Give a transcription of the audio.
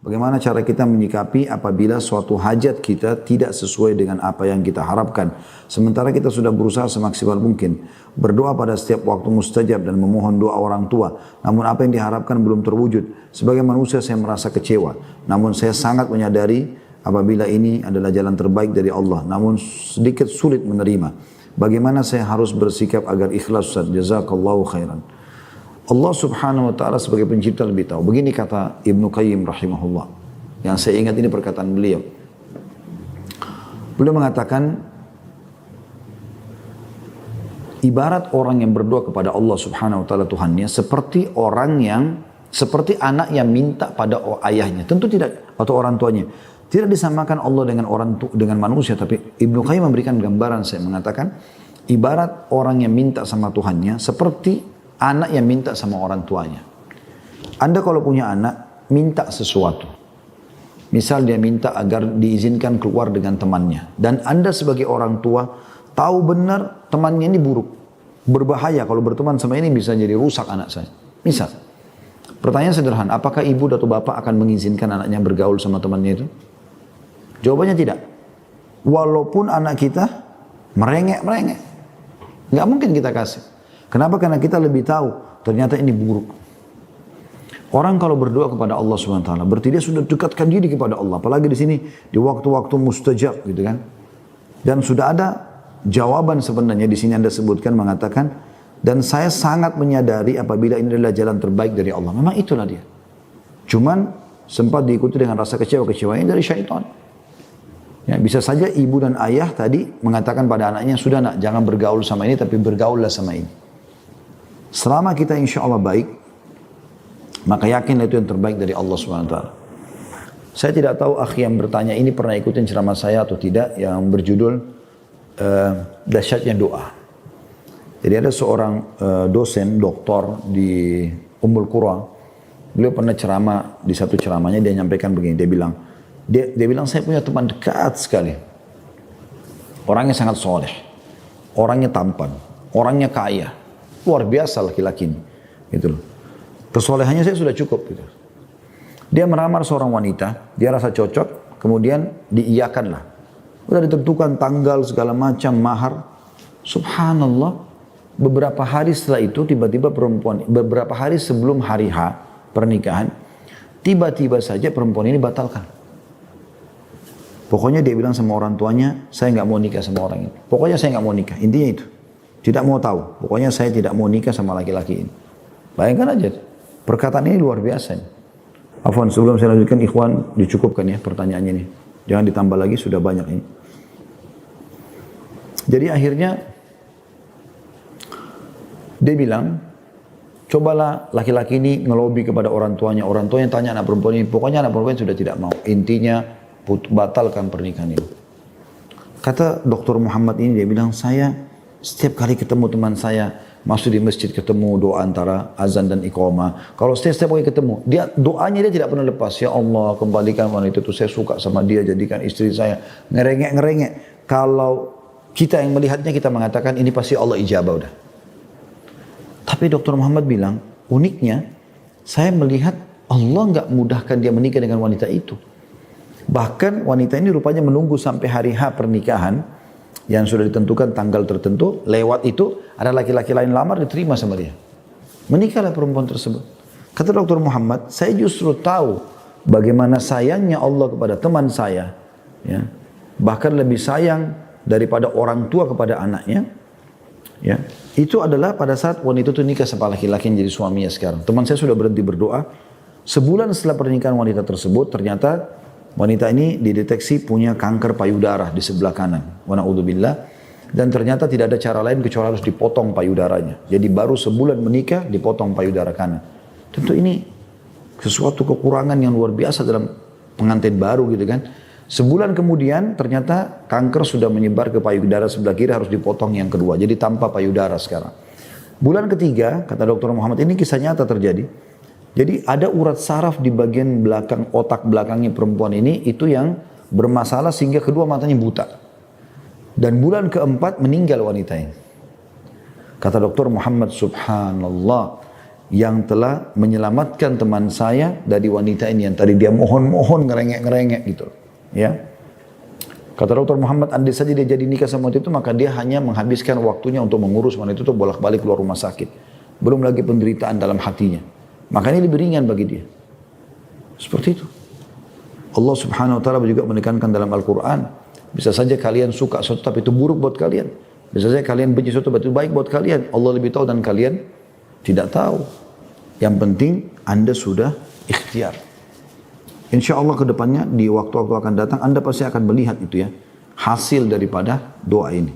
Bagaimana cara kita menyikapi apabila suatu hajat kita tidak sesuai dengan apa yang kita harapkan. Sementara kita sudah berusaha semaksimal mungkin. Berdoa pada setiap waktu mustajab dan memohon doa orang tua. Namun apa yang diharapkan belum terwujud. Sebagai manusia saya merasa kecewa. Namun saya sangat menyadari apabila ini adalah jalan terbaik dari Allah. Namun sedikit sulit menerima. Bagaimana saya harus bersikap agar ikhlas, Ustaz? Jazakallahu khairan. Allah subhanahu wa ta'ala sebagai pencipta lebih tahu. Begini kata Ibnu Qayyim rahimahullah. Yang saya ingat ini perkataan beliau. Beliau mengatakan, ibarat orang yang berdoa kepada Allah subhanahu wa ta'ala Tuhannya, seperti anak yang minta pada ayahnya. Tentu tidak, atau orang tuanya. Tidak disamakan Allah dengan manusia, tapi Ibnu Qayyim memberikan gambaran, saya mengatakan, ibarat orang yang minta sama Tuhannya, seperti anak yang minta sama orang tuanya. Anda kalau punya anak, minta sesuatu. Misal dia minta agar diizinkan keluar dengan temannya. Dan Anda sebagai orang tua, tahu benar temannya ini buruk. Berbahaya, kalau berteman sama ini bisa jadi rusak anak saya. Misal, pertanyaan sederhana, apakah ibu atau bapak akan mengizinkan anaknya bergaul sama temannya itu? Jawabannya tidak. Walaupun anak kita merengek. Nggak mungkin kita kasih. Kenapa? Karena kita lebih tahu ternyata ini buruk. Orang kalau berdoa kepada Allah SWT, berarti dia sudah dekatkan diri kepada Allah. Apalagi di sini di waktu-waktu mustajab gitu kan. Dan sudah ada jawaban sebenarnya di sini Anda sebutkan mengatakan, dan saya sangat menyadari apabila ini adalah jalan terbaik dari Allah. Memang itulah dia. Cuman sempat diikuti dengan rasa kecewa ini dari syaitan. Ya, bisa saja ibu dan ayah tadi mengatakan pada anaknya, sudah nak, jangan bergaul sama ini, tapi bergaullah sama ini. Selama kita insya Allah baik, maka yakinlah itu yang terbaik dari Allah SWT. Saya tidak tahu akhi yang bertanya ini pernah ikutin ceramah saya atau tidak, yang berjudul Dahsyatnya Doa. Jadi ada seorang dosen, doktor di Ummul Qura. Beliau pernah ceramah, di satu ceramahnya dia nyampaikan begini, dia bilang saya punya teman dekat sekali. Orangnya sangat soleh, orangnya tampan, orangnya kaya. Luar biasa laki-laki ini. Gitu loh. Kesolehannya saya sudah cukup. Gitu. Dia melamar seorang wanita, dia rasa cocok, kemudian diiyakanlah. Udah ditentukan tanggal segala macam, mahar. Subhanallah, beberapa hari setelah itu tiba-tiba perempuan, beberapa hari sebelum hari H pernikahan, tiba-tiba saja perempuan ini batalkan. Pokoknya dia bilang sama orang tuanya, saya nggak mau nikah sama orang ini. Pokoknya saya nggak mau nikah. Intinya itu. Tidak mau tahu. Pokoknya saya tidak mau nikah sama laki-laki ini. Bayangkan aja. Perkataan ini luar biasa. Afwan, sebelum saya lanjutkan, ikhwan, dicukupkan ya pertanyaannya ini. Jangan ditambah lagi, sudah banyak ini. Jadi akhirnya, dia bilang, cobalah laki-laki ini ngelobi kepada orang tuanya. Orang tuanya tanya anak perempuan ini. Pokoknya anak perempuan sudah tidak mau. Intinya, batalkan pernikahan ini. Kata Dr. Muhammad ini, dia bilang, saya setiap kali ketemu teman saya, masuk di masjid ketemu doa antara azan dan iqamah. Kalau setiap kali ketemu, doanya dia tidak pernah lepas. Ya Allah, kembalikan wanita itu, saya suka sama dia, jadikan istri saya. Ngerengek. Kalau kita yang melihatnya, kita mengatakan ini pasti Allah ijabah udah. Tapi Dr. Muhammad bilang, uniknya, saya melihat Allah nggak mudahkan dia menikah dengan wanita itu. Bahkan wanita ini rupanya menunggu sampai hari H pernikahan, yang sudah ditentukan tanggal tertentu, lewat itu ada laki-laki lain lamar, diterima sama dia. Menikahlah perempuan tersebut. Kata Dr. Muhammad, saya justru tahu bagaimana sayangnya Allah kepada teman saya. Ya. Bahkan lebih sayang daripada orang tua kepada anaknya. Ya. Itu adalah pada saat wanita itu nikah sama laki-laki yang jadi suaminya sekarang. Teman saya sudah berhenti berdoa. Sebulan setelah pernikahan wanita tersebut, ternyata wanita ini dideteksi punya kanker payudara di sebelah kanan. Wa na'udzubillah. Dan ternyata tidak ada cara lain kecuali harus dipotong payudaranya. Jadi baru sebulan menikah dipotong payudara kanan. Tentu ini sesuatu kekurangan yang luar biasa dalam pengantin baru gitu kan. Sebulan kemudian ternyata kanker sudah menyebar ke payudara sebelah kiri, harus dipotong yang kedua. Jadi tanpa payudara sekarang. Bulan ketiga, kata Dr. Muhammad, ini kisah nyata terjadi. Jadi ada urat saraf di bagian belakang, otak belakangnya perempuan ini, itu yang bermasalah sehingga kedua matanya buta. Dan bulan keempat meninggal wanita ini. Kata Dr. Muhammad, subhanallah, yang telah menyelamatkan teman saya dari wanita ini yang tadi dia mohon-mohon ngerengek-ngerengek gitu. Ya. Kata Dr. Muhammad, andai saja dia jadi nikah sama wanita itu, maka dia hanya menghabiskan waktunya untuk mengurus wanita itu bolak-balik keluar rumah sakit. Belum lagi penderitaan dalam hatinya. Maka ini lebih ringan bagi dia. Seperti itu. Allah subhanahu wa ta'ala juga menekankan dalam Al-Quran, bisa saja kalian suka sesuatu tapi itu buruk buat kalian. Bisa saja kalian benci sesuatu tapi itu baik buat kalian. Allah lebih tahu dan kalian tidak tahu. Yang penting Anda sudah ikhtiar. Insya Allah ke depannya di waktu-waktu akan datang Anda pasti akan melihat itu ya. Hasil daripada doa ini.